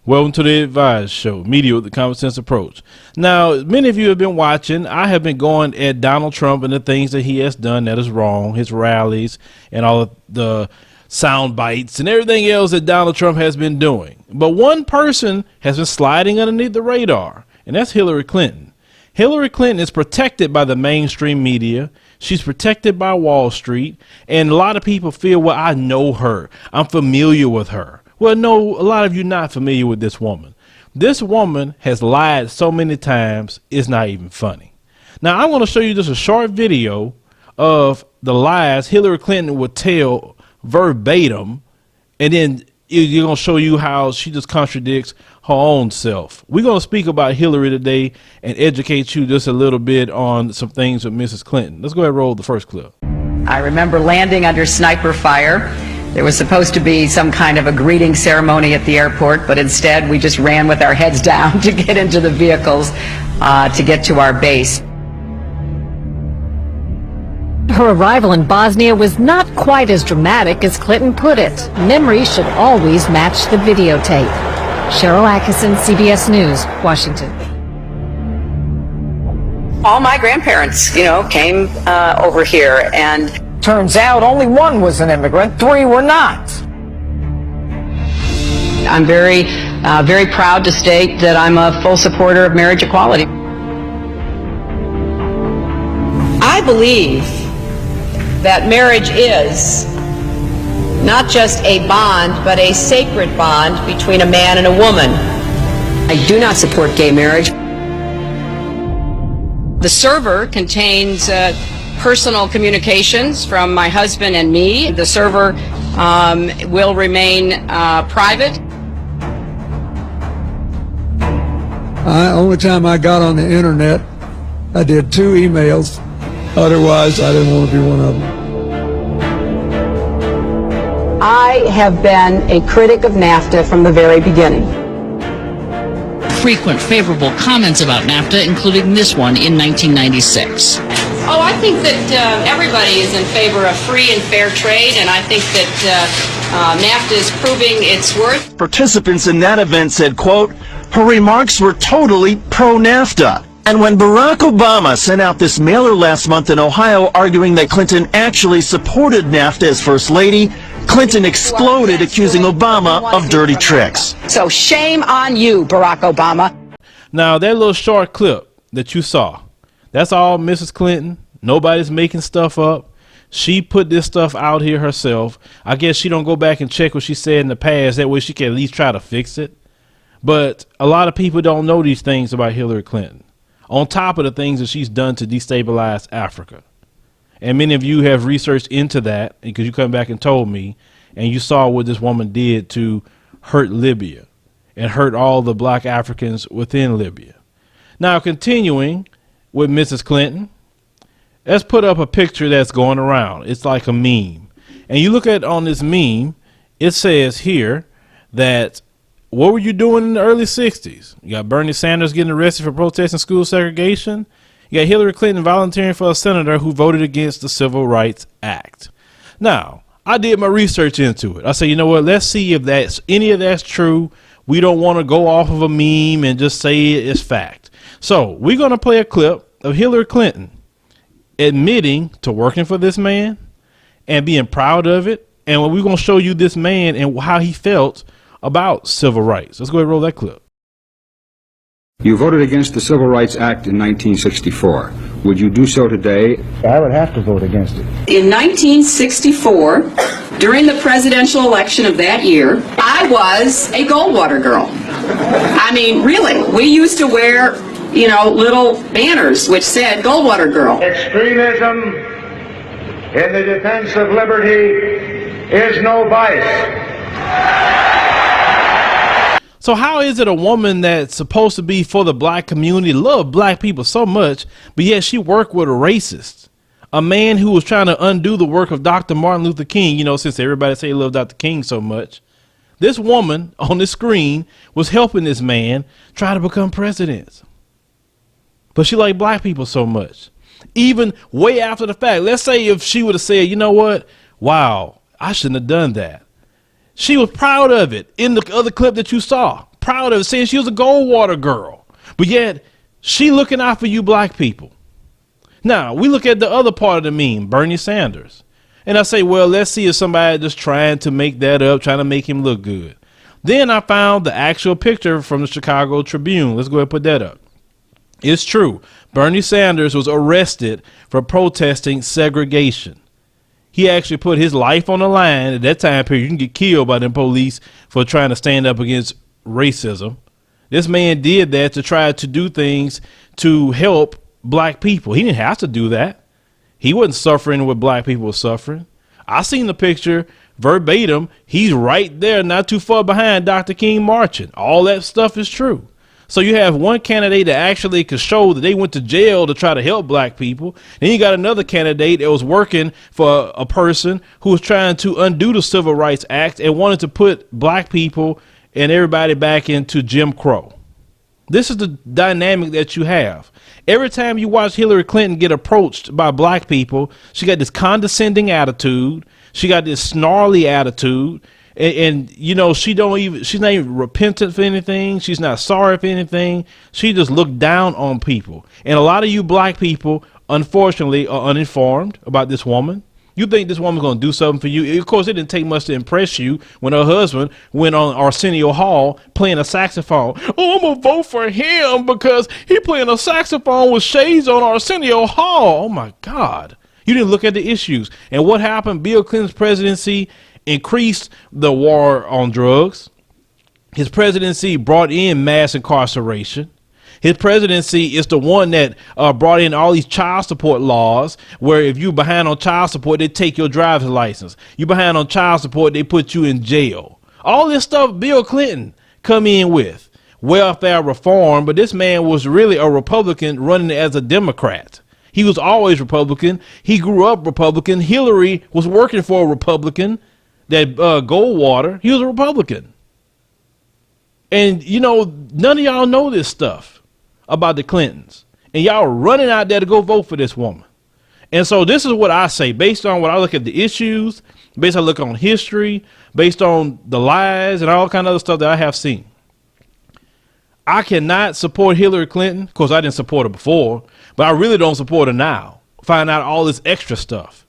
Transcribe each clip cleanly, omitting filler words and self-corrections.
Welcome to the Advise Show, media with the common sense approach. Now, many of you have been watching. I have been going at Donald Trump and the things that he has done that is wrong, his rallies and all of the sound bites and everything else that Donald Trump has been doing. But one person has been sliding underneath the radar, and that's Hillary Clinton. Hillary Clinton is protected by the mainstream media. She's protected by Wall Street. And a lot of people feel, well, I know her. I'm familiar with her. Well, no, a lot of you not familiar with this woman. This woman has lied so many times, it's not even funny. Now, I'm going to show you just a short video of the lies Hillary Clinton would tell verbatim, and then you're going to show you how she just contradicts her own self. We're going to speak about Hillary today and educate you just a little bit on some things with Mrs. Clinton. Let's go ahead and roll the first clip. I remember landing under sniper fire. There was supposed to be some kind of a greeting ceremony at the airport, but instead we just ran with our heads down to get into the vehicles to get to our base. Her arrival in Bosnia was not quite as dramatic as Clinton put it. Memory should always match the videotape. Cheryl Atkinson, CBS News, Washington. All my grandparents, came over here, and turns out only one was an immigrant, 3 were not. I'm very proud to state that I'm a full supporter of marriage equality. I believe that marriage is not just a bond, but a sacred bond between a man and a woman. I do not support gay marriage. The server contains personal communications from my husband and me. The server will remain private. Only time I got on the internet, I did 2 emails. Otherwise, I didn't want to be one of them. I have been a critic of NAFTA from the very beginning. Frequent favorable comments about NAFTA, including this one in 1996. Oh, I think that everybody is in favor of free and fair trade, and I think that NAFTA is proving its worth. Participants in that event said, quote, her remarks were totally pro-NAFTA. And when Barack Obama sent out this mailer last month in Ohio arguing that Clinton actually supported NAFTA as First Lady, Clinton exploded, accusing Obama of dirty tricks. So shame on you, Barack Obama. Now, that little short clip that you saw, that's all Mrs. Clinton. Nobody's making stuff up. She put this stuff out here herself. I guess she don't go back and check what she said in the past. That way she can at least try to fix it. But a lot of people don't know these things about Hillary Clinton, on top of the things that she's done to destabilize Africa. And many of you have researched into that because you come back and told me, and you saw what this woman did to hurt Libya and hurt all the black Africans within Libya. Now, continuing with Mrs. Clinton, let's put up a picture that's going around. It's like a meme. And you look at on this meme, it says here that what were you doing in the early 60s? You got Bernie Sanders getting arrested for protesting school segregation. You got Hillary Clinton volunteering for a senator who voted against the Civil Rights Act. Now, I did my research into it. I said, you know what? Let's see if any of that's true. We don't want to go off of a meme and just say it's fact. So we're going to play a clip of Hillary Clinton admitting to working for this man and being proud of it. And we're going to show you this man and how he felt about civil rights. Let's go ahead and roll that clip. You voted against the Civil Rights Act in 1964. Would you do so today? I would have to vote against it. In 1964, during the presidential election of that year, I was a Goldwater girl. I mean, really, we used to wear, little banners which said Goldwater girl. Extremism in the defense of liberty is no vice. So how is it a woman that's supposed to be for the black community, love black people so much, but yet she worked with a racist, a man who was trying to undo the work of Dr. Martin Luther King, since everybody say they love Dr. King so much. This woman on the screen was helping this man try to become president. But she liked black people so much. Even way after the fact, let's say if she would have said, you know what? Wow, I shouldn't have done that. She was proud of it in the other clip that you saw. proud of it, saying she was a Goldwater girl. But yet she looking out for you black people. Now we look at the other part of the meme, Bernie Sanders. And I say, well, let's see if somebody just trying to make that up, trying to make him look good. Then I found the actual picture from the Chicago Tribune. Let's go ahead and put that up. It's true. Bernie Sanders was arrested for protesting segregation. He actually put his life on the line. At that time period, you can get killed by the police for trying to stand up against racism. This man did that to try to do things to help black people. He didn't have to do that. He wasn't suffering what black people were suffering. I seen the picture verbatim. He's right there, not too far behind Dr. King marching. All that stuff is true. So you have one candidate that actually could show that they went to jail to try to help black people. Then you got another candidate that was working for a person who was trying to undo the Civil Rights Act and wanted to put black people and everybody back into Jim Crow. This is the dynamic that you have. Every time you watch Hillary Clinton get approached by black people, she got this condescending attitude. She got this snarly attitude. And you know, she's not even repentant for anything. She's not sorry for anything. She just looked down on people. And a lot of you black people, unfortunately, are uninformed about this woman. You think this woman's going to do something for you. Of course, it didn't take much to impress you when her husband went on Arsenio Hall playing a saxophone. Oh, I'm going to vote for him because he playing a saxophone with shades on Arsenio Hall. Oh, my God. You didn't look at the issues. And what happened? Bill Clinton's presidency increased the war on drugs. His presidency brought in mass incarceration. His presidency is the one that brought in all these child support laws where if you're behind on child support, they take your driver's license. You behind on child support, they put you in jail. All this stuff Bill Clinton come in with. Welfare reform, but this man was really a Republican running as a Democrat. He was always Republican. He grew up Republican. Hillary was working for a Republican. That Goldwater, he was a Republican. And, you know, none of y'all know this stuff about the Clintons. And y'all are running out there to go vote for this woman. And so this is what I say, based on what I look at the issues, based on look on history, based on the lies and all kind of other stuff that I have seen. I cannot support Hillary Clinton. Of course, I didn't support her before, but I really don't support her now. Find out all this extra stuff.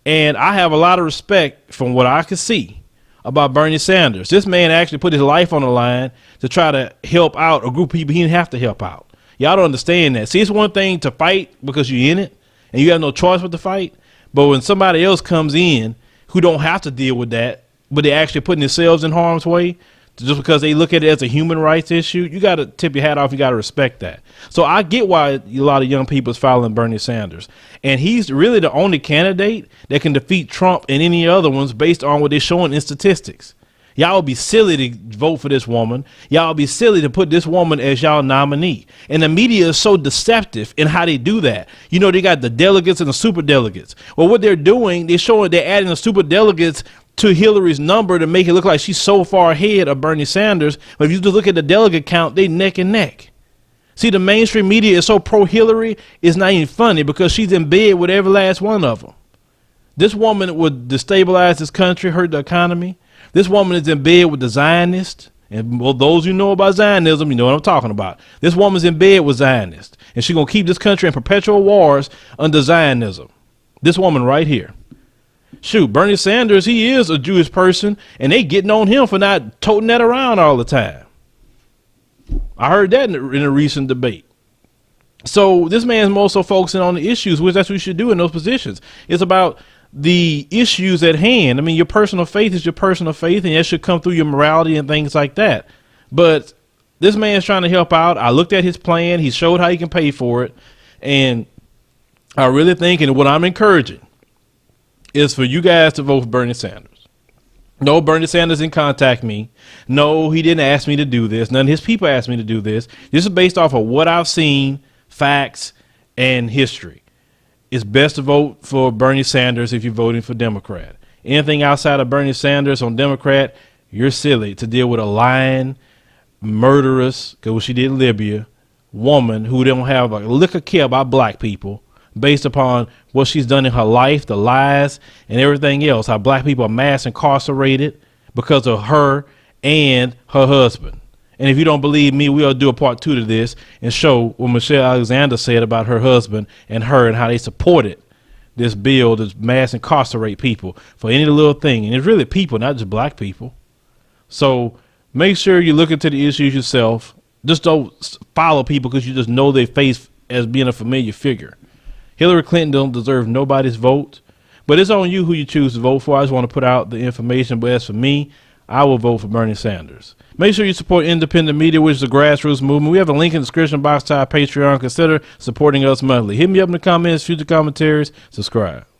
And I have a lot of respect from what I can see about Bernie Sanders. This man actually put his life on the line to try to help out a group of people he didn't have to help out. Y'all don't understand that. See, it's one thing to fight because you're in it and you have no choice but to fight. But when somebody else comes in who don't have to deal with that, but they're actually putting themselves in harm's way, just because they look at it as a human rights issue, you got to tip your hat off. You got to respect that. So I get why a lot of young people is following Bernie Sanders. And he's really the only candidate that can defeat Trump and any other ones based on what they're showing in statistics. Y'all would be silly to vote for this woman. Y'all would be silly to put this woman as y'all nominee. And the media is so deceptive in how they do that. You know, they got the delegates and the super delegates. Well, what they're doing, they're adding the super delegates to Hillary's number to make it look like she's so far ahead of Bernie Sanders. But if you just look at the delegate count, they neck and neck. See, the mainstream media is so pro-Hillary, it's not even funny because she's in bed with every last one of them. This woman would destabilize this country, hurt the economy. This woman is in bed with the Zionists. And well, those who know about Zionism, you know what I'm talking about. This woman's in bed with Zionists. And she's going to keep this country in perpetual wars under Zionism. This woman right here. Shoot, Bernie Sanders, he is a Jewish person, and they getting on him for not toting that around all the time. I heard that in a recent debate. So this man's more so focusing on the issues, which that's what you should do in those positions. It's about the issues at hand. I mean, your personal faith is your personal faith, and it should come through your morality and things like that. But this man's trying to help out. I looked at his plan. He showed how he can pay for it. And I really think, and what I'm encouraging, is for you guys to vote for Bernie Sanders. No, Bernie Sanders didn't contact me. No, he didn't ask me to do this. None of his people asked me to do this. This is based off of what I've seen, facts, and history. It's best to vote for Bernie Sanders if you're voting for Democrat. Anything outside of Bernie Sanders on Democrat, you're silly to deal with a lying, murderous, because what she did in Libya, woman who don't have a lick of care about black people, based upon what she's done in her life, the lies and everything else, how black people are mass incarcerated because of her and her husband. And if you don't believe me, we'll do a part 2 to this and show what Michelle Alexander said about her husband and her and how they supported this bill to mass incarcerate people for any little thing. And it's really people, not just black people. So make sure you look into the issues yourself. Just don't follow people because you just know their face as being a familiar figure. Hillary Clinton don't deserve nobody's vote, but it's on you who you choose to vote for. I just want to put out the information. But as for me, I will vote for Bernie Sanders. Make sure you support independent media, which is a grassroots movement. We have a link in the description box to our Patreon. Consider supporting us monthly. Hit me up in the comments, future commentaries, subscribe.